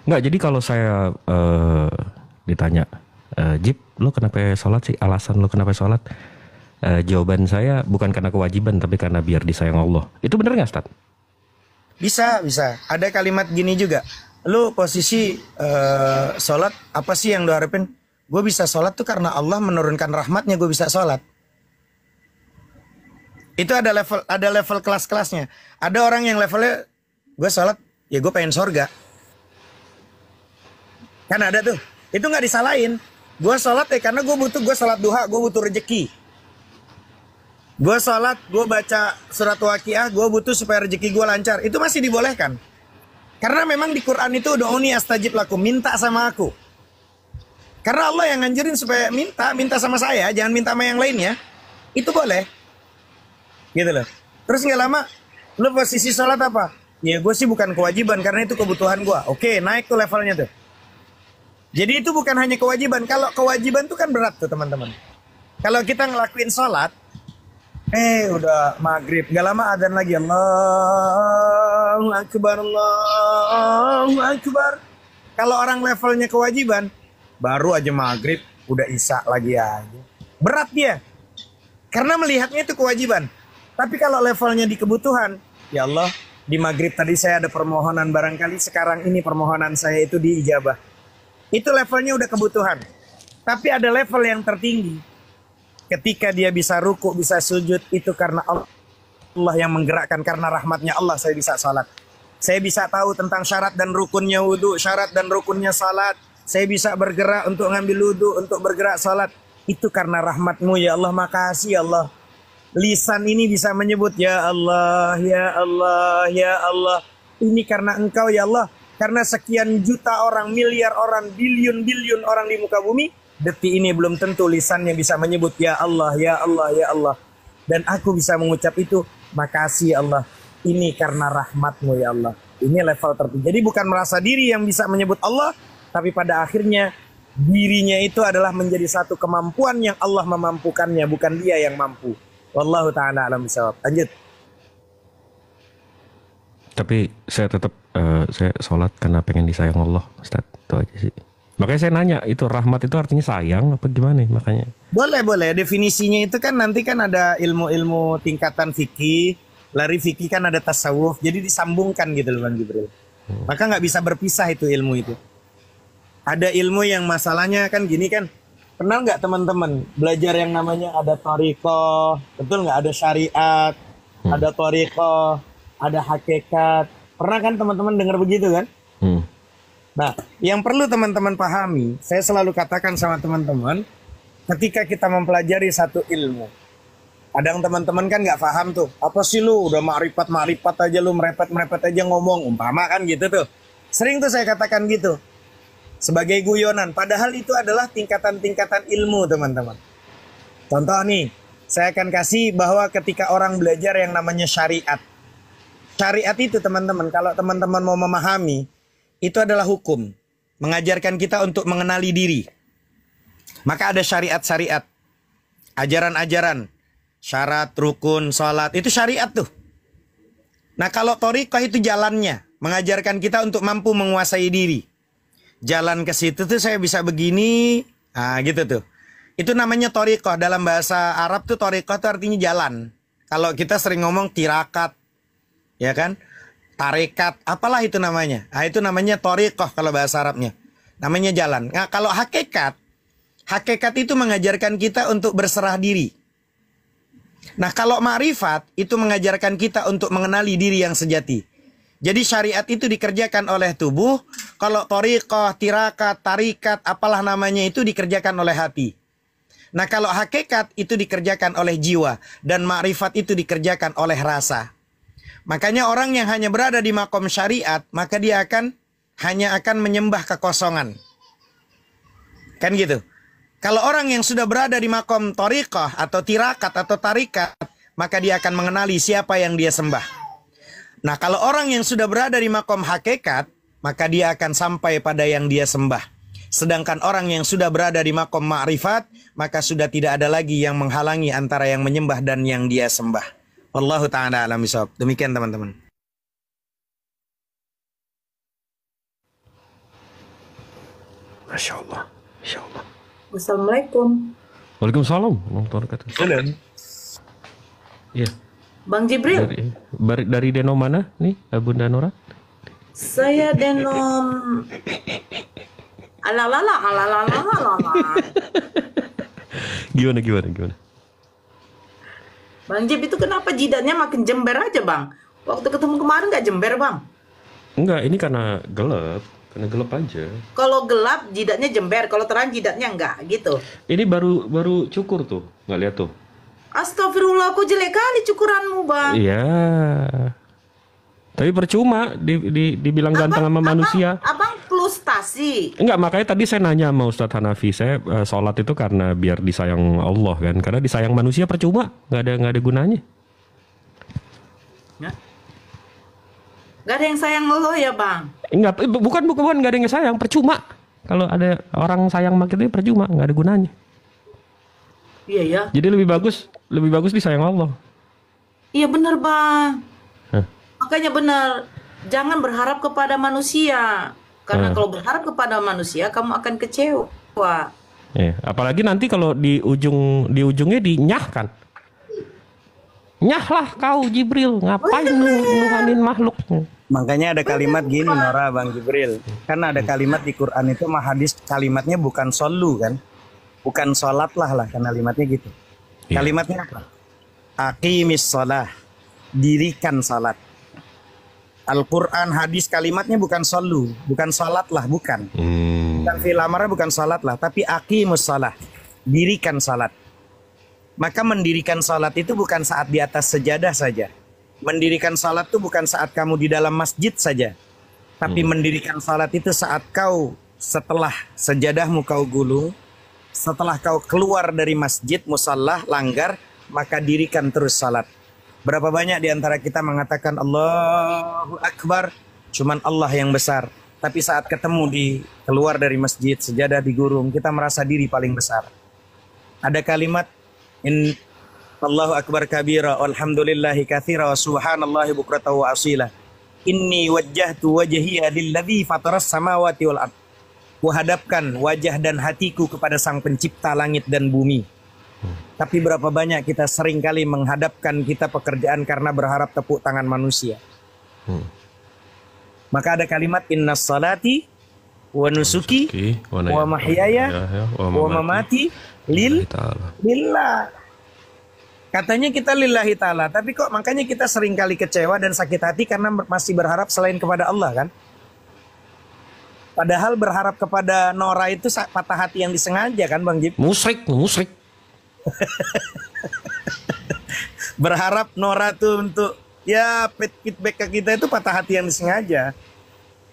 Enggak, jadi kalau saya ditanya, Jip, lo kenapa sholat sih? Alasan lo kenapa sholat? Jawaban saya bukan karena kewajiban, tapi karena biar disayang Allah. Itu bener nggak, Ustaz? Bisa, bisa. Ada kalimat gini juga. Lu posisi sholat, apa sih yang lu harapin? Gue bisa sholat tuh karena Allah menurunkan rahmatnya gue bisa sholat. Itu ada level kelas-kelasnya. Ada orang yang levelnya gue sholat, ya gue pengen sorga. Kan ada tuh. Itu nggak disalahin. Gue sholat ya karena gue sholat duha, gue butuh rezeki. Gue sholat, gue baca surat waqiah, gue butuh supaya rezeki gue lancar. Itu masih dibolehkan. Karena memang di Quran itu do'uni astajib lakum, minta sama aku. Karena Allah yang nganjurin supaya minta sama saya, jangan minta sama yang lainnya. Itu boleh. Gitu loh. Terus nggak lama, lu posisi sholat apa? Ya gue sih bukan kewajiban karena itu kebutuhan gue. Oke, naik tuh levelnya tuh. Jadi itu bukan hanya kewajiban. Kalau kewajiban tuh kan berat tuh teman-teman. Kalau kita ngelakuin sholat, udah maghrib, gak lama adzan lagi. Allahu Akbar, Allahu Akbar. Kalau orang levelnya kewajiban, baru aja maghrib, udah isya lagi aja. Berat dia. Karena melihatnya itu kewajiban. Tapi kalau levelnya di kebutuhan, ya Allah, di maghrib tadi saya ada permohonan, barangkali sekarang ini permohonan saya itu diijabah. Itu levelnya udah kebutuhan. Tapi ada level yang tertinggi. Ketika dia bisa ruku, bisa sujud, itu karena Allah yang menggerakkan. Karena rahmatnya Allah saya bisa salat. Saya bisa tahu tentang syarat dan rukunnya wudhu, syarat dan rukunnya salat. Saya bisa bergerak untuk ngambil wudhu, untuk bergerak salat. Itu karena rahmatmu ya Allah, makasih ya Allah. Lisan ini bisa menyebut ya Allah, ya Allah, ya Allah. Ini karena engkau ya Allah. Karena sekian juta orang, miliar orang, biliun-biliun orang di muka bumi, detik ini belum tentu lisannya bisa menyebut ya Allah, ya Allah, ya Allah. Dan aku bisa mengucap itu, makasih ya Allah. Ini karena rahmatmu ya Allah. Ini level tertinggi. Jadi bukan merasa diri yang bisa menyebut Allah, tapi pada akhirnya dirinya itu adalah menjadi satu kemampuan yang Allah memampukannya, bukan dia yang mampu. Wallahu ta'ala alam bisawab. Lanjut. Tapi saya tetap saya sholat karena pengen disayang Allah, Ustaz. Itu aja sih. Makanya saya nanya, itu rahmat itu artinya sayang apa gimana makanya? Boleh, boleh. Definisinya itu kan nanti kan ada ilmu-ilmu tingkatan fikih. Lari fikih kan ada tasawuf. Jadi disambungkan gitu loh Bang Jibril. Maka nggak bisa berpisah itu ilmu itu. Ada ilmu yang masalahnya kan gini kan. Kenal nggak teman-teman belajar yang namanya ada thariqah, betul nggak? Ada syariat, ada thariqah, ada hakikat. Pernah kan teman-teman dengar begitu kan? Nah, yang perlu teman-teman pahami, saya selalu katakan sama teman-teman, ketika kita mempelajari satu ilmu, kadang teman-teman kan nggak paham tuh, apa sih lu udah makrifat aja lu merepet aja ngomong, umpama kan gitu tuh. Sering tuh saya katakan gitu, sebagai guyonan, padahal itu adalah tingkatan-tingkatan ilmu teman-teman. Contoh nih, saya akan kasih bahwa ketika orang belajar yang namanya syariat, syariat itu teman-teman, kalau teman-teman mau memahami, itu adalah hukum. Mengajarkan kita untuk mengenali diri. Maka ada syariat-syariat. Ajaran-ajaran. Syarat, rukun, sholat. Itu syariat tuh. Nah kalau thariqah itu jalannya. Mengajarkan kita untuk mampu menguasai diri. Jalan ke situ tuh saya bisa begini. Nah gitu tuh. Itu namanya thariqah. Dalam bahasa Arab tuh thariqah tuh artinya jalan. Kalau kita sering ngomong tirakat. Ya kan? Tarekat, apalah itu namanya. Nah, itu namanya thariqah kalau bahasa Arabnya. Namanya jalan. Nah, kalau hakikat, hakikat itu mengajarkan kita untuk berserah diri. Nah, kalau ma'rifat itu mengajarkan kita untuk mengenali diri yang sejati. Jadi syariat itu dikerjakan oleh tubuh, kalau thariqah, tirakat, tarikat, apalah namanya itu dikerjakan oleh hati. Nah, kalau hakikat itu dikerjakan oleh jiwa dan ma'rifat itu dikerjakan oleh rasa. Makanya orang yang hanya berada di makom syariat, maka dia hanya akan menyembah kekosongan. Kan gitu. Kalau orang yang sudah berada di makom thariqah atau tirakat atau tarikat, maka dia akan mengenali siapa yang dia sembah. Nah, kalau orang yang sudah berada di makom hakikat, maka dia akan sampai pada yang dia sembah. Sedangkan orang yang sudah berada di makom ma'rifat, maka sudah tidak ada lagi yang menghalangi antara yang menyembah dan yang dia sembah. Wallahu ta'ala alam bisawab. Demikian teman-teman. Masya Allah. Masya Allah. Assalamualaikum. Waalaikumsalam warahmatullahi wabarakatuh. Belum. Iya. Bang Jibril, Dari Deno mana nih, Bunda Nora? saya denom alalala. Gimana? Bang Jib itu kenapa jidatnya makin jember aja bang? Waktu ketemu kemarin nggak jember bang? Enggak, ini karena gelap aja. Kalau gelap jidatnya jember, kalau terang jidatnya enggak gitu. Ini baru cukur tuh, nggak lihat tuh? Astagfirullah, kok jelek kali cukuranmu bang. Iya. Tapi percuma dibilang ganteng sama manusia. Abang frustasi. Enggak, makanya tadi saya nanya sama Ustadz Hanafi, saya sholat itu karena biar disayang Allah kan, karena disayang manusia percuma, nggak ada gunanya. Gak ada yang sayang lo ya bang? Enggak, bukan nggak ada yang sayang, percuma. Kalau ada orang sayang sama kita percuma, nggak ada gunanya. Iya ya. Jadi lebih bagus disayang Allah. Iya bener bang. Hah? Makanya bener, jangan berharap kepada manusia. Karena kalau berharap kepada manusia, kamu akan kecewa. Apalagi nanti kalau di ujungnya dinyahkan. Nyahlah kau Jibril, ngapain nuhanin makhluk? Makanya ada kalimat gini Nora, Bang Jibril. Kan ada kalimat di Quran itu hadis kalimatnya bukan solu kan. Bukan sholat lah kalimatnya gitu. Iya. Kalimatnya apa? Aqimis sholah. Dirikan salat. Al-Quran hadis kalimatnya bukan solu. Bukan sholat lah, bukan. Bukan fi'il amarnya bukan sholat lah. Tapi aqimus sholah. Dirikan salat. Maka mendirikan salat itu bukan saat di atas sejadah saja. Mendirikan salat itu bukan saat kamu di dalam masjid saja. Tapi mendirikan salat itu saat kau setelah sejadahmu kau gulung, setelah kau keluar dari masjid, musallah, langgar, maka dirikan terus salat. Berapa banyak di antara kita mengatakan Allahu Akbar, cuman Allah yang besar. Tapi saat ketemu di keluar dari masjid, sejadah digurung, kita merasa diri paling besar. Ada kalimat Allahu Akbar kabira, alhamdulillahi katsira, wa subhanallahi bukratan wa asila. Inni wajjahtu wajhiya lilladzi fataras samawati wal ardh. Kuhadapkan wajah dan hatiku kepada Sang Pencipta langit dan bumi. Tapi berapa banyak kita seringkali menghadapkan kita pekerjaan karena berharap tepuk tangan manusia. Maka ada kalimat innas salati wa nusuki wa mahyaya wa mamati lillah. Katanya kita lillahi ta'ala, tapi kok makanya kita seringkali kecewa dan sakit hati karena masih berharap selain kepada Allah kan? Padahal berharap kepada Nora itu patah hati yang disengaja kan Bang Jib? Musrik. Berharap Nora tuh untuk ya feedback ke kita itu patah hati yang disengaja.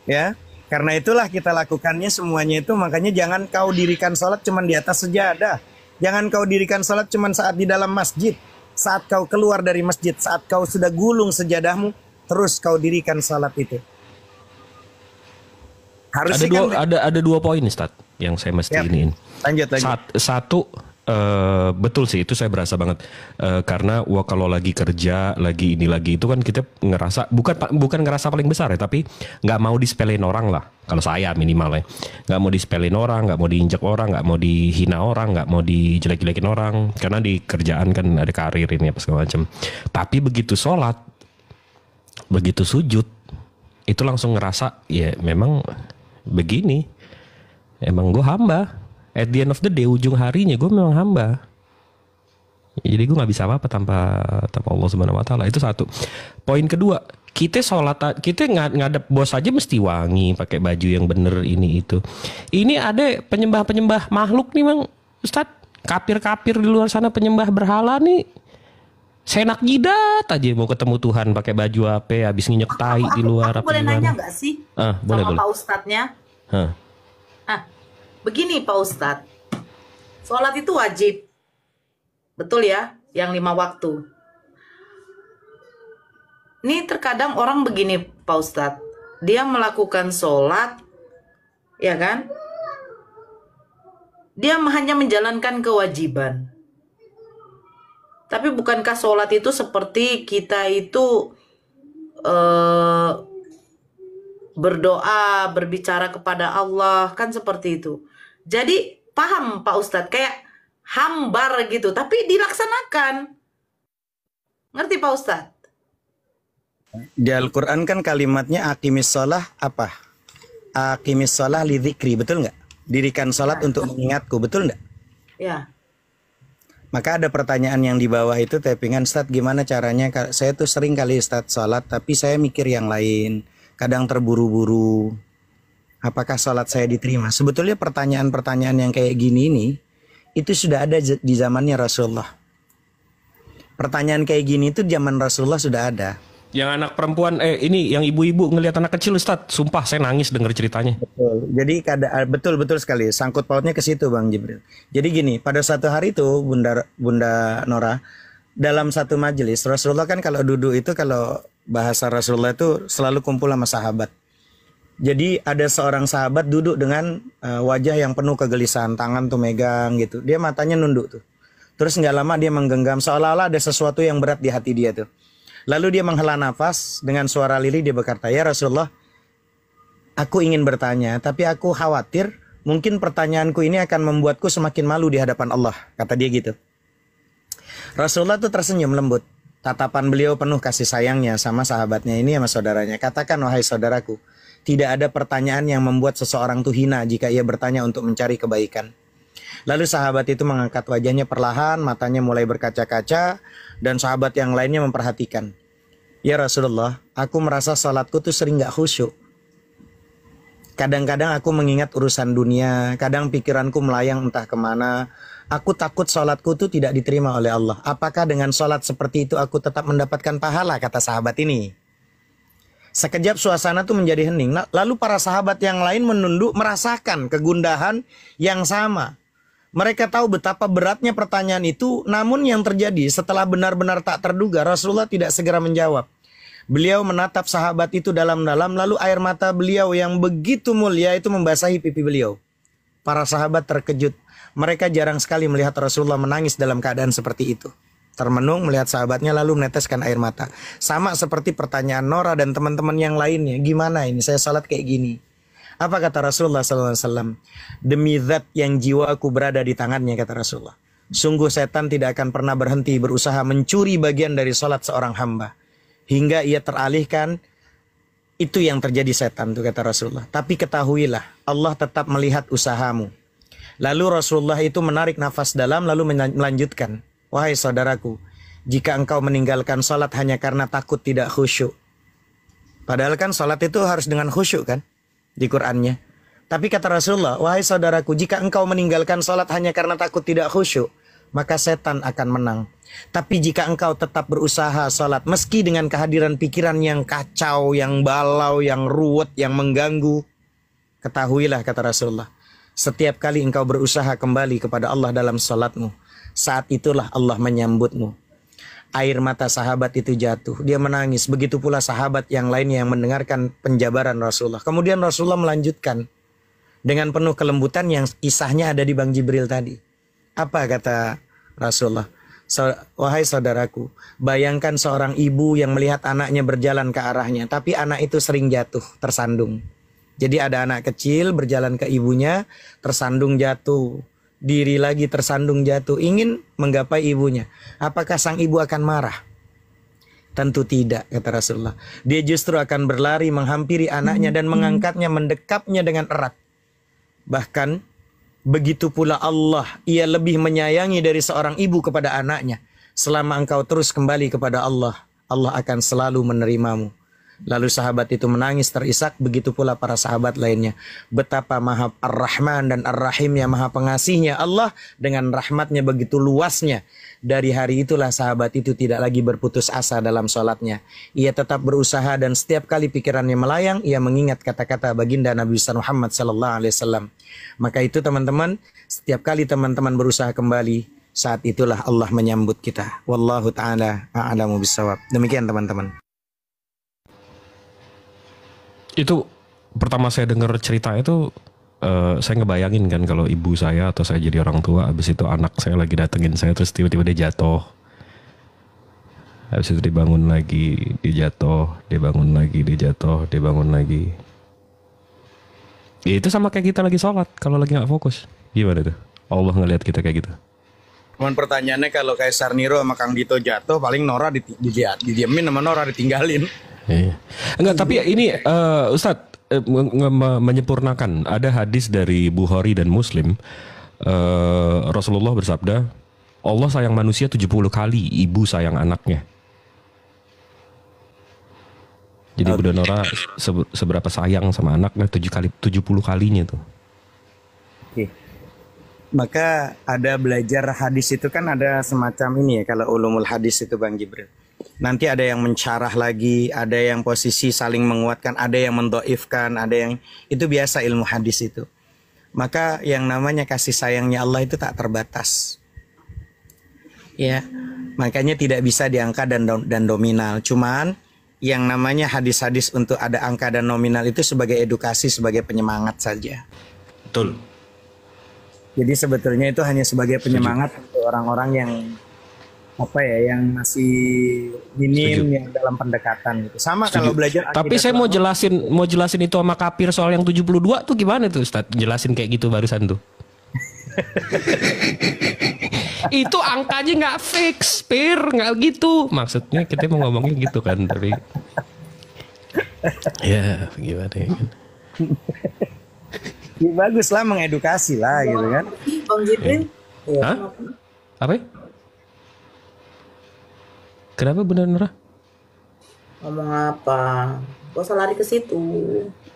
Ya, karena itulah kita lakukannya semuanya itu. Makanya jangan kau dirikan sholat cuman di atas sejadah. Jangan kau dirikan sholat cuman saat di dalam masjid. Saat kau keluar dari masjid, saat kau sudah gulung sejadahmu, terus kau dirikan sholat itu. Ada dua poin Ustaz yang saya mesti iniin. Lanjut. Satu, betul sih itu saya berasa banget karena kalau lagi kerja lagi itu kan kita ngerasa bukan ngerasa paling besar ya, tapi nggak mau disepelein orang lah, kalau saya minimal ya, nggak mau disepelein orang, nggak mau diinjak orang, nggak mau dihina orang, nggak mau dijelek-jelekin orang, karena di kerjaan kan ada karir ini apa segala macam. Tapi begitu sholat, begitu sujud, itu langsung ngerasa ya memang begini, emang gue hamba. At the end of the day, ujung harinya gue memang hamba. Jadi gue nggak bisa apa-apa tanpa Allah Subhanahu Wa Taala. Itu satu. Poin kedua, kita sholat, kita ngadep bos aja mesti wangi, pakai baju yang bener ini itu. Ini ada penyembah makhluk nih Bang Ustadz, kafir di luar sana penyembah berhala nih. Senak jidat aja mau ketemu Tuhan pakai baju apa, habis nginjek tai di luar. Aku boleh nanya nggak sih boleh. Pak Ustadznya? Begini Pak Ustadz, sholat itu wajib, betul ya, yang 5 waktu. Ini terkadang orang begini Pak Ustadz, dia melakukan sholat, ya kan? Dia hanya menjalankan kewajiban. Tapi bukankah sholat itu seperti kita itu berdoa, berbicara kepada Allah, kan seperti itu. Jadi paham Pak Ustadz, kayak hambar gitu, tapi dilaksanakan. Ngerti Pak Ustadz? Di Al-Quran kan kalimatnya aqimis sholah apa? Aqimis sholah li dzikri, betul nggak? Dirikan sholat untuk mengingatku, betul nggak? Ya. Maka ada pertanyaan yang di bawah itu tappingan, Ustadz gimana caranya? Saya tuh sering kali Ustadz sholat, tapi saya mikir yang lain. Kadang terburu-buru. Apakah sholat saya diterima? Sebetulnya pertanyaan-pertanyaan yang kayak gini ini, itu sudah ada di zamannya Rasulullah. Pertanyaan kayak gini itu zaman Rasulullah sudah ada. Yang anak perempuan, ini yang ibu-ibu ngelihat anak kecil Ustadz, sumpah saya nangis denger ceritanya. Betul. Jadi betul sekali. Sangkut pautnya ke situ Bang Jibril. Jadi gini, pada suatu hari itu Bunda Nora, dalam satu majelis Rasulullah kan kalau duduk itu, kalau bahasa Rasulullah itu selalu kumpul sama sahabat. Jadi ada seorang sahabat duduk dengan wajah yang penuh kegelisahan, tangan tuh megang gitu. Dia matanya nunduk tuh. Terus nggak lama dia menggenggam seolah-olah ada sesuatu yang berat di hati dia tuh. Lalu dia menghela nafas dengan suara lirih, dia berkata, "Ya Rasulullah, aku ingin bertanya, tapi aku khawatir mungkin pertanyaanku ini akan membuatku semakin malu di hadapan Allah," kata dia gitu. Rasulullah tuh tersenyum lembut. Tatapan beliau penuh kasih sayangnya sama sahabatnya ini, sama saudaranya. "Katakan wahai saudaraku, tidak ada pertanyaan yang membuat seseorang tuh hina jika ia bertanya untuk mencari kebaikan." Lalu sahabat itu mengangkat wajahnya perlahan, matanya mulai berkaca-kaca, dan sahabat yang lainnya memperhatikan. "Ya Rasulullah, aku merasa salatku tuh sering gak khusyuk. Kadang-kadang aku mengingat urusan dunia, kadang pikiranku melayang entah kemana. Aku takut salatku tuh tidak diterima oleh Allah. Apakah dengan salat seperti itu aku tetap mendapatkan pahala?" kata sahabat ini. Sekejap suasana tuh menjadi hening. Lalu para sahabat yang lain menunduk merasakan kegundahan yang sama. Mereka tahu betapa beratnya pertanyaan itu, namun yang terjadi setelah benar-benar tak terduga, Rasulullah tidak segera menjawab. Beliau menatap sahabat itu dalam-dalam, lalu air mata beliau yang begitu mulia itu membasahi pipi beliau. Para sahabat terkejut. Mereka jarang sekali melihat Rasulullah menangis dalam keadaan seperti itu. Termenung melihat sahabatnya lalu meneteskan air mata. Sama seperti pertanyaan Nora dan teman-teman yang lainnya. Gimana ini saya salat kayak gini? Apa kata Rasulullah SAW? "Demi zat yang jiwaku berada di tangannya," kata Rasulullah, "sungguh setan tidak akan pernah berhenti berusaha mencuri bagian dari salat seorang hamba. Hingga ia teralihkan, itu yang terjadi setan," tuh kata Rasulullah. "Tapi ketahuilah, Allah tetap melihat usahamu." Lalu Rasulullah itu menarik nafas dalam lalu melanjutkan, "Wahai saudaraku, jika engkau meninggalkan salat hanya karena takut tidak khusyuk." Padahal kan salat itu harus dengan khusyuk kan di Qur'annya. Tapi kata Rasulullah, "Wahai saudaraku, jika engkau meninggalkan salat hanya karena takut tidak khusyuk, maka setan akan menang. Tapi jika engkau tetap berusaha salat meski dengan kehadiran pikiran yang kacau, yang balau, yang ruwet, yang mengganggu, ketahuilah," kata Rasulullah, "setiap kali engkau berusaha kembali kepada Allah dalam salatmu, saat itulah Allah menyambutmu." Air mata sahabat itu jatuh. Dia menangis. Begitu pula sahabat yang lainnya yang mendengarkan penjabaran Rasulullah. Kemudian Rasulullah melanjutkan dengan penuh kelembutan yang kisahnya ada di Bang Jibril tadi. Apa kata Rasulullah? "Wahai saudaraku, bayangkan seorang ibu yang melihat anaknya berjalan ke arahnya, tapi anak itu sering jatuh, tersandung. Jadi ada anak kecil berjalan ke ibunya, tersandung jatuh. Diri lagi tersandung jatuh, ingin menggapai ibunya. Apakah sang ibu akan marah? Tentu tidak," kata Rasulullah. "Dia justru akan berlari menghampiri anaknya dan mengangkatnya, mendekapnya dengan erat. Bahkan begitu pula Allah, ia lebih menyayangi dari seorang ibu kepada anaknya. Selama engkau terus kembali kepada Allah, Allah akan selalu menerimamu." Lalu sahabat itu menangis terisak, begitu pula para sahabat lainnya. Betapa maha Ar-Rahman dan Ar-Rahimnya, maha pengasihnya Allah dengan rahmatnya begitu luasnya. Dari hari itulah sahabat itu tidak lagi berputus asa dalam sholatnya. Ia tetap berusaha dan setiap kali pikirannya melayang, ia mengingat kata-kata baginda Nabi Muhammad SAW. Maka itu teman-teman, setiap kali teman-teman berusaha kembali, saat itulah Allah menyambut kita. Wallahu ta'ala a'lamu bissawab. Demikian teman-teman. Itu pertama saya dengar cerita itu, saya ngebayangin kan kalau ibu saya atau saya jadi orang tua, habis itu anak saya lagi datengin saya terus tiba-tiba dia jatuh, habis itu dibangun lagi, dia jatuh, dia bangun lagi, dia jatuh, dia bangun lagi. Ya itu sama kayak kita lagi sholat, kalau lagi nggak fokus. Gimana tuh? Allah ngelihat kita kayak gitu. Cuman pertanyaannya kalau kayak Sarniro sama Kang Dito jatuh, paling Nora didiemin sama Nora ditinggalin. Iya. Enggak, tapi ini Ustadz menyempurnakan. Ada hadis dari Bukhari dan Muslim. Rasulullah bersabda, Allah sayang manusia 70 kali ibu sayang anaknya. Jadi Bunda Nora seberapa sayang sama anaknya 70 kalinya tuh. Oke. Maka ada belajar hadis itu kan ada semacam ini ya, kalau ulumul hadis itu Bang Jibril. Nanti ada yang mencarah lagi, ada yang posisi saling menguatkan, ada yang mendoifkan, ada yang itu biasa ilmu hadis itu. Maka yang namanya kasih sayangnya Allah itu tak terbatas. Ya, makanya tidak bisa diangka dan nominal. Cuman yang namanya hadis-hadis untuk ada angka dan nominal itu sebagai edukasi, sebagai penyemangat saja. Betul. Jadi sebetulnya itu hanya sebagai penyemangat untuk orang-orang yang apa ya, yang masih minim yang dalam pendekatan gitu. Sama kalau belajar. Tapi saya mau jelasin itu sama kafir soal yang 72 tuh gimana tuh Ustaz? Jelasin kayak gitu barusan tuh. Itu angkanya nggak fix, nggak gitu. Maksudnya kita mau ngomongnya gitu kan, tapi ya gimana ya kan? Ya, bagus lah, mengedukasi lah gitu kan. Bang Jibril. Hah? Apa? Kenapa Bunda Nora? Ngomong apa? Gak usah lari ke situ.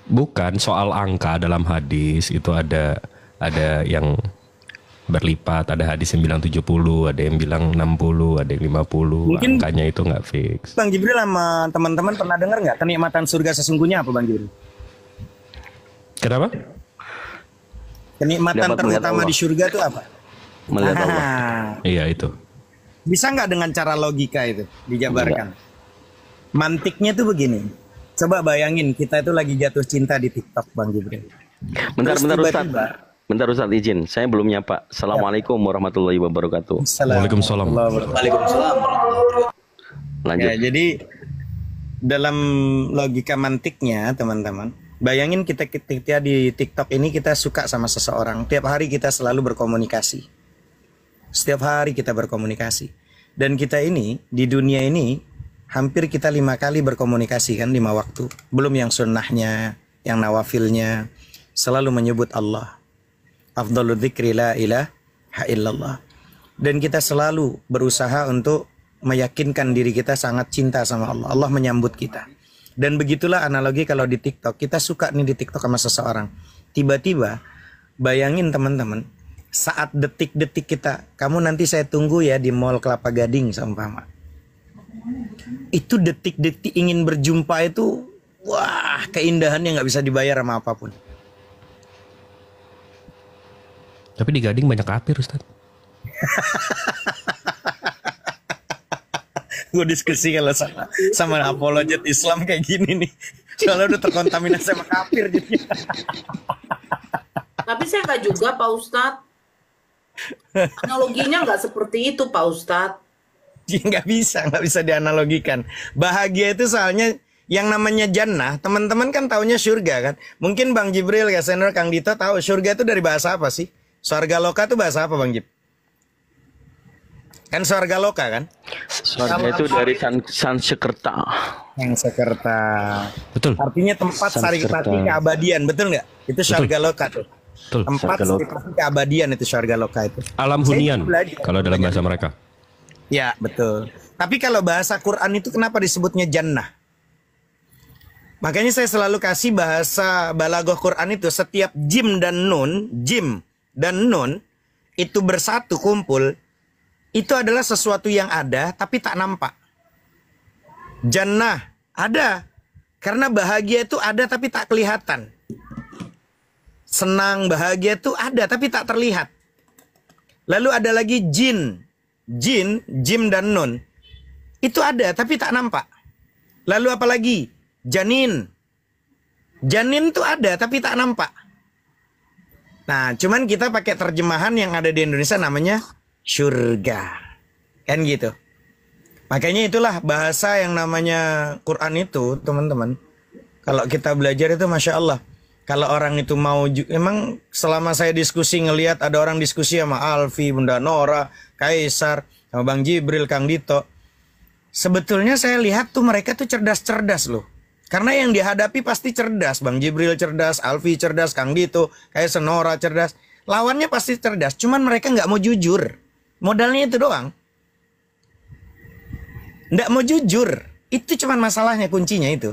Bukan soal angka dalam hadis itu ada yang berlipat, ada hadis yang bilang 70, ada yang bilang 60, ada yang 50. Mungkin angkanya itu nggak fix. Bang Jibril sama teman-teman pernah dengar nggak kenikmatan surga sesungguhnya apa Bang Jibril? Kenapa? Kenikmatan Dapat terutama melihat di surga itu apa? Melihat Allah. Iya itu. Bisa nggak dengan cara logika itu dijabarkan? Mantiknya tuh begini. Coba bayangin kita itu lagi jatuh cinta di TikTok Bang Jibril. Bentar Ustaz. tiba-tiba, Bentar Ustaz izin. Saya belum nyapa. Assalamualaikum warahmatullahi wabarakatuh. Waalaikumsalam. Waalaikumsalam. Lanjut. Ya, jadi dalam logika mantiknya teman-teman, bayangin kita di TikTok ini kita suka sama seseorang. Tiap hari kita selalu berkomunikasi. Setiap hari kita berkomunikasi. Dan kita ini di dunia ini hampir kita 5 kali berkomunikasi kan, 5 waktu. Belum yang sunnahnya, yang nawafilnya. Selalu menyebut Allah. Afdhalul dzikri la ilaha illallah. Dan kita selalu berusaha untuk meyakinkan diri kita sangat cinta sama Allah. Allah menyambut kita. Dan begitulah analogi kalau di TikTok. Kita suka nih di TikTok sama seseorang. Tiba-tiba bayangin teman-teman, saat detik-detik kita, kamu nanti saya tunggu ya di Mall Kelapa Gading seumpama. Itu detik-detik ingin berjumpa itu, wah, keindahannya nggak bisa dibayar sama apapun. Tapi di Gading banyak kafir Ustaz. Gue diskusi kalau sama apologet Islam kayak gini nih. Soalnya udah terkontaminasi sama kafir jadi. Tapi saya nggak juga Pak Ustadz. Analoginya nggak seperti itu Pak Ustadz. Nggak bisa dianalogikan. Bahagia itu soalnya yang namanya jannah, teman-teman kan taunya surga kan. Mungkin Bang Jibril, Kak Senor, Kang Dito tahu surga itu dari bahasa apa sih? Surga loka itu bahasa apa Bang Jib? Kan surga loka kan? Surga itu dari Sansekerta. Sansekerta. Betul. Artinya tempat saripati keabadian, betul nggak? Itu surga loka tuh. Betul. Tempat saripati keabadian itu surga loka itu. Alam hunian kalau dalam bahasa mereka. Ya, betul. Tapi kalau bahasa Quran itu kenapa disebutnya jannah? Makanya saya selalu kasih bahasa balaghah Quran itu setiap jim dan nun itu bersatu kumpul, itu adalah sesuatu yang ada tapi tak nampak. Jannah ada karena bahagia itu ada tapi tak kelihatan. Senang, bahagia itu ada tapi tak terlihat. Lalu ada lagi jim dan nun. Itu ada tapi tak nampak. Lalu apa lagi? Janin itu ada tapi tak nampak. Nah, cuman kita pakai terjemahan yang ada di Indonesia namanya surga. Kan gitu. Makanya itulah bahasa yang namanya Quran itu, teman-teman. Kalau kita belajar itu Masya Allah. Kalau orang itu mau, emang selama saya diskusi ngelihat ada orang diskusi sama Alfi, Bunda Nora, Kaisar, sama Bang Jibril, Kang Dito. Sebetulnya saya lihat tuh mereka tuh cerdas-cerdas loh. Karena yang dihadapi pasti cerdas. Bang Jibril cerdas, Alfi cerdas, Kang Dito, Kaisar, Nora cerdas. Lawannya pasti cerdas, cuman mereka nggak mau jujur. Modalnya itu doang. Nggak mau jujur. Itu cuman masalahnya, kuncinya itu.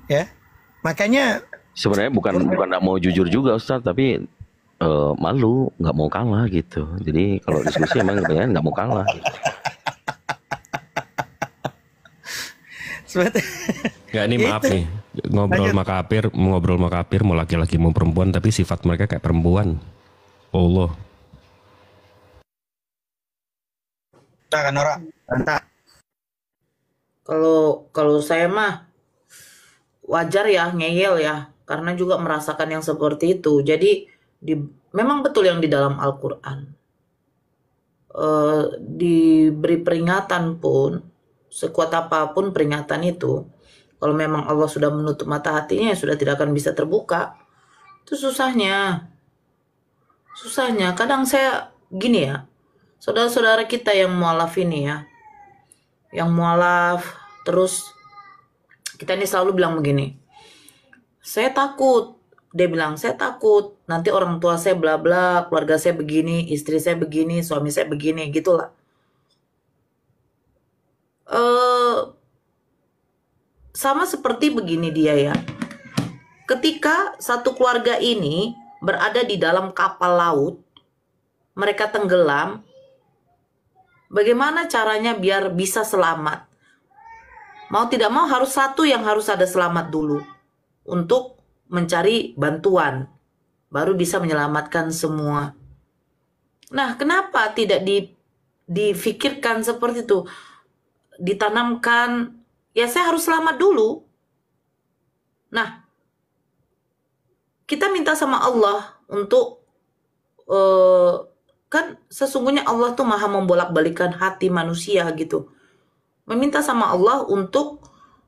Ya, makanya Sebenarnya bukan nggak mau jujur juga Ustaz, tapi malu, nggak mau kalah gitu. Jadi kalau diskusi emang kebanyakan nggak mau kalah. Gitu. Ya ini maaf nih, ngobrol makapir, mau laki-laki mau perempuan, tapi sifat mereka kayak perempuan. Allah. kan Nora. Entah. Kalau saya mah wajar ya ngeyel ya, karena juga merasakan yang seperti itu. Jadi memang betul yang di dalam Al-Quran. Diberi peringatan pun, sekuat apapun peringatan itu, kalau memang Allah sudah menutup mata hatinya, ya sudah tidak akan bisa terbuka. Itu susahnya. Kadang saya gini ya, saudara-saudara kita yang mualaf ini ya, yang mualaf, terus kita ini selalu bilang begini, saya takut. Dia bilang, saya takut nanti orang tua saya bla bla, keluarga saya begini, istri saya begini, suami saya begini, gitulah. Sama seperti begini dia ya. Ketika satu keluarga ini berada di dalam kapal laut, mereka tenggelam, bagaimana caranya biar bisa selamat? Mau tidak mau harus satu yang harus ada selamat dulu untuk mencari bantuan, baru bisa menyelamatkan semua. Nah, kenapa tidak difikirkan seperti itu? Ditanamkan, ya saya harus selamat dulu. Nah, kita minta sama Allah untuk, kan sesungguhnya Allah tuh maha membolak-balikan hati manusia gitu. Meminta sama Allah untuk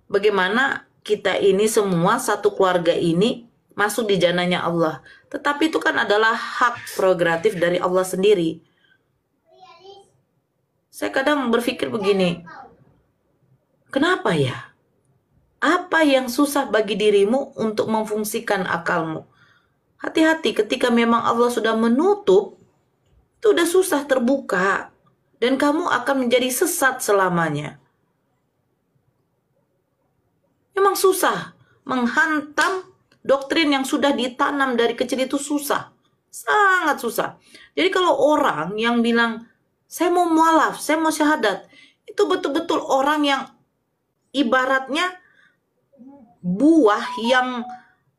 bagaimana kita ini semua, satu keluarga ini masuk di jannahnya Allah. Tetapi itu kan adalah hak prerogatif dari Allah sendiri. Saya kadang berpikir begini, kenapa ya? Apa yang susah bagi dirimu untuk memfungsikan akalmu? Hati-hati ketika memang Allah sudah menutup, itu udah susah terbuka. Dan kamu akan menjadi sesat selamanya. Memang susah. Menghantam doktrin yang sudah ditanam dari kecil itu susah. Sangat susah. Jadi kalau orang yang bilang, saya mau mualaf, saya mau syahadat, itu betul-betul orang yang ibaratnya buah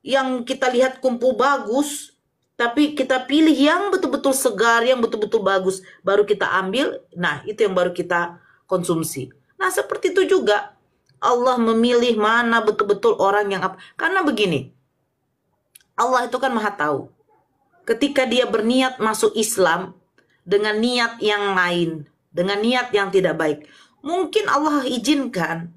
yang kita lihat kumpul bagus, tapi kita pilih yang betul-betul segar, yang betul-betul bagus, baru kita ambil. Nah, itu yang baru kita konsumsi. Nah, seperti itu juga Allah memilih mana betul-betul orang yang apa. Karena begini, Allah itu kan maha tahu. Ketika dia berniat masuk Islam dengan niat yang lain, dengan niat yang tidak baik, mungkin Allah izinkan.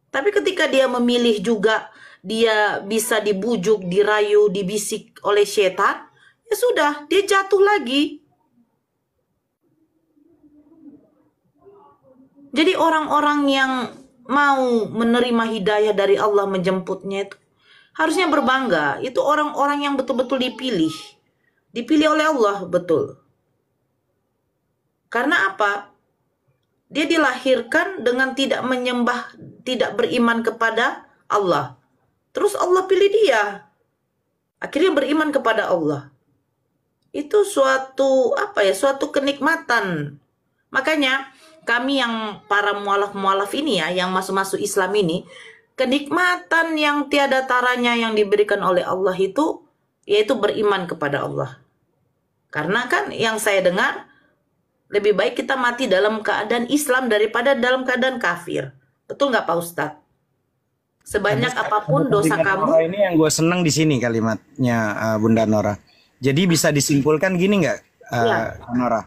Tapi ketika dia memilih juga, dia bisa dibujuk, dirayu, dibisik oleh setan, ya sudah, dia jatuh lagi. Jadi orang-orang yang mau menerima hidayah dari Allah, menjemputnya itu harusnya berbangga. Itu orang-orang yang betul-betul dipilih. Dipilih oleh Allah, betul. Karena apa? Dia dilahirkan dengan tidak menyembah, tidak beriman kepada Allah. Terus Allah pilih dia. Akhirnya beriman kepada Allah. Itu suatu suatu kenikmatan. Makanya kami yang para mualaf-mualaf ini ya, yang masuk-masuk Islam ini, kenikmatan yang tiada taranya yang diberikan oleh Allah itu, yaitu beriman kepada Allah. Karena kan yang saya dengar, lebih baik kita mati dalam keadaan Islam daripada dalam keadaan kafir. Betul nggak Pak Ustadz? Sebanyak apapun dosa kamu. Ini yang gue senang di sini kalimatnya Bunda Nora. Jadi bisa disimpulkan gini nggak, Nora?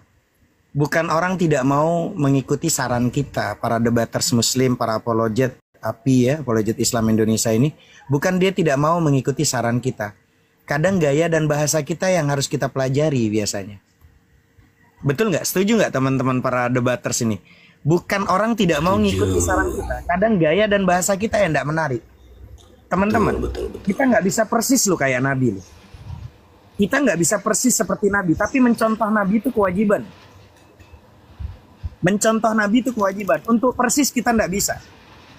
Bukan orang tidak mau mengikuti saran kita, para debaters Muslim, para apologet, API ya, Apologet Islam Indonesia ini, bukan dia tidak mau mengikuti saran kita. Kadang gaya dan bahasa kita yang harus kita pelajari biasanya. Betul nggak? Setuju nggak teman-teman para debaters ini? Bukan orang tidak mau ngikuti saran kita. Kadang gaya dan bahasa kita yang tidak menarik. Teman-teman, kita nggak bisa persis loh kayak Nabi loh. Kita nggak bisa persis seperti Nabi, tapi mencontoh Nabi itu kewajiban. Mencontoh Nabi itu kewajiban. Untuk persis kita nggak bisa.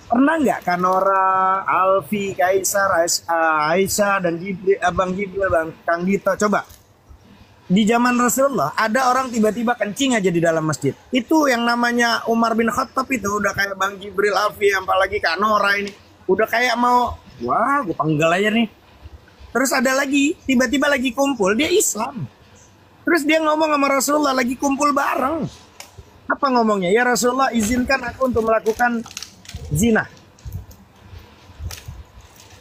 Pernah nggak Kanora, Alfi, Kaisar, Aisyah, dan Jibril, Abang Jibril, Bang Kang Dito, coba. Di zaman Rasulullah, ada orang tiba-tiba kencing aja di dalam masjid. Itu yang namanya Umar bin Khattab itu, udah kayak Bang Jibril, Alfi, apalagi Kanora ini. Udah kayak mau, wah gue panggil aja nih. Terus ada lagi, tiba-tiba lagi kumpul, dia Islam. Terus dia ngomong sama Rasulullah, lagi kumpul bareng. Apa ngomongnya? Ya Rasulullah, izinkan aku untuk melakukan zina.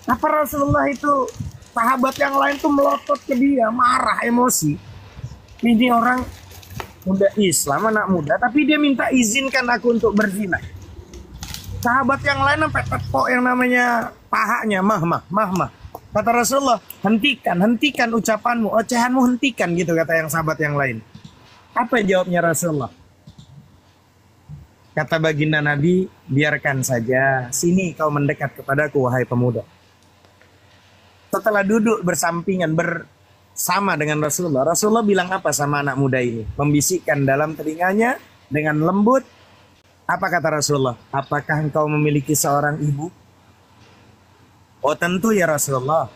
Apa Rasulullah itu, sahabat yang lain tuh melotot ke dia, marah, emosi. Ini orang udah Islam, anak muda, tapi dia minta izinkan aku untuk berzina. Sahabat yang lain sampai tepok yang namanya pahanya, mah. Kata Rasulullah, hentikan ucapanmu, ocehanmu hentikan, gitu kata yang sahabat yang lain. Apa jawabnya Rasulullah? Kata baginda Nabi, biarkan saja, sini kau mendekat kepadaku wahai pemuda. Setelah duduk bersampingan, bersama dengan Rasulullah, Rasulullah bilang apa sama anak muda ini? Membisikkan dalam telinganya dengan lembut. Apa kata Rasulullah? Apakah engkau memiliki seorang ibu? Oh tentu ya Rasulullah.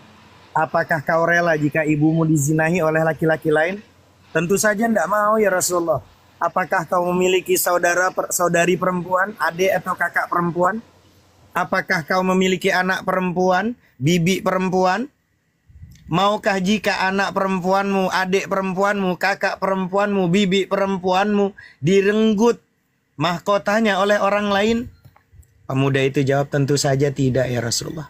Apakah kau rela jika ibumu dizinahi oleh laki-laki lain? Tentu saja tidak mau ya Rasulullah. Apakah kau memiliki saudari perempuan, adik atau kakak perempuan? Apakah kau memiliki anak perempuan, bibi perempuan? Maukah jika anak perempuanmu, adik perempuanmu, kakak perempuanmu, bibi perempuanmu direnggut mahkotanya oleh orang lain? Pemuda itu jawab, tentu saja tidak ya Rasulullah.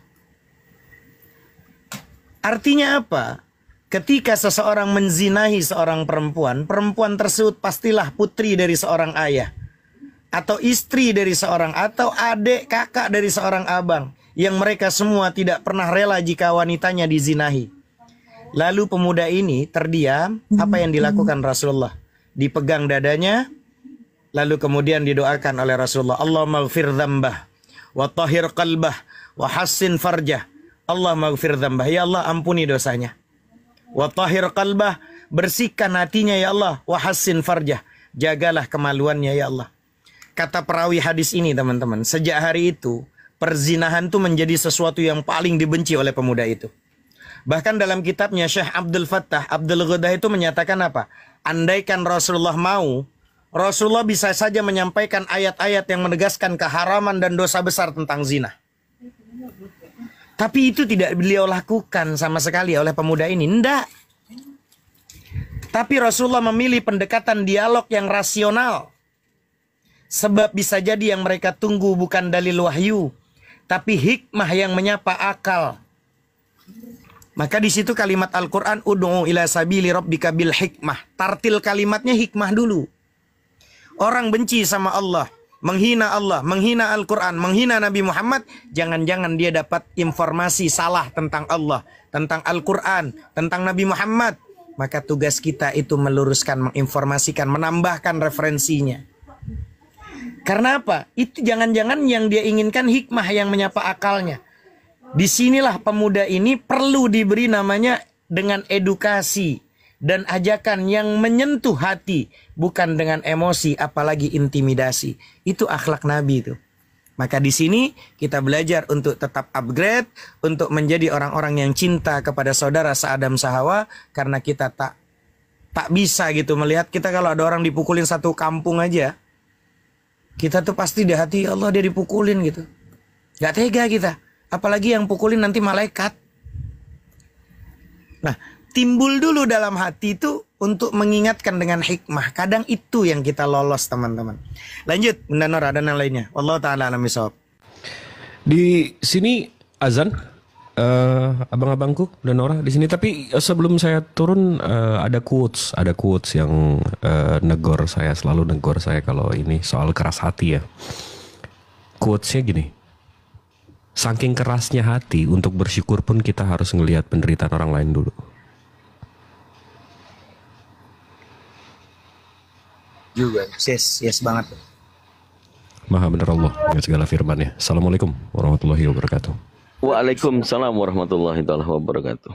Artinya apa? Ketika seseorang menzinahi seorang perempuan, perempuan tersebut pastilah putri dari seorang ayah, atau istri dari seorang, atau adik kakak dari seorang abang, yang mereka semua tidak pernah rela jika wanitanya dizinahi. Lalu pemuda ini terdiam. Apa yang dilakukan Rasulullah? Dipegang dadanya, lalu kemudian didoakan oleh Rasulullah, Allahumma ghfir dzambah wa tahhir qalbah wa hassin farjah. Allahumma ghfir dzambah, ya Allah ampuni dosanya. Wa tahhir qalbah, bersihkan hatinya ya Allah. Wa hassin farjah, jagalah kemaluannya ya Allah. Kata perawi hadis ini teman-teman, sejak hari itu perzinahan itu menjadi sesuatu yang paling dibenci oleh pemuda itu. Bahkan dalam kitabnya Syekh Abdul Fattah Abdul Ghadah itu menyatakan apa? Andaikan Rasulullah mau, Rasulullah bisa saja menyampaikan ayat-ayat yang menegaskan keharaman dan dosa besar tentang zina. Tapi itu tidak beliau lakukan sama sekali oleh pemuda ini. Tidak. Tapi Rasulullah memilih pendekatan dialog yang rasional. Sebab bisa jadi yang mereka tunggu bukan dalil wahyu, tapi hikmah yang menyapa akal. Maka di situ kalimat Al-Quran, ud'u ila sabili rabbika bil hikmah. Tartil kalimatnya hikmah dulu. Orang benci sama Allah, menghina Allah, menghina Al-Quran, menghina Nabi Muhammad, jangan-jangan dia dapat informasi salah tentang Allah, tentang Al-Quran, tentang Nabi Muhammad. Maka tugas kita itu meluruskan, menginformasikan, menambahkan referensinya. Karena apa? Itu jangan-jangan yang dia inginkan hikmah yang menyapa akalnya. Disinilah pemuda ini perlu diberi namanya dengan edukasi dan ajakan yang menyentuh hati, bukan dengan emosi apalagi intimidasi. Itu akhlak Nabi itu. Maka di sini kita belajar untuk tetap upgrade, untuk menjadi orang-orang yang cinta kepada saudara seadam sehawa, karena kita tak bisa gitu melihat. Kita kalau ada orang dipukulin satu kampung aja, kita tuh pasti di hati, ya Allah dia dipukulin gitu. Gak tega kita. Apalagi yang pukulin nanti malaikat. Nah, timbul dulu dalam hati itu untuk mengingatkan dengan hikmah. Kadang itu yang kita lolos teman-teman. Lanjut, Bunda Nora dan yang lainnya. Wallahu ta'ala alam bisawab. Di sini azan, abang-abangku dan Nora di sini. Tapi sebelum saya turun ada quotes yang selalu negor saya kalau ini soal keras hati ya. Quotesnya gini, Saking kerasnya hati untuk bersyukur pun kita harus ngelihat penderitaan orang lain dulu. Juga. Yes banget. Maha benar Allah dengan segala firman-Nya. Assalamualaikum warahmatullahi wabarakatuh. Waalaikumsalam warahmatullahi wabarakatuh.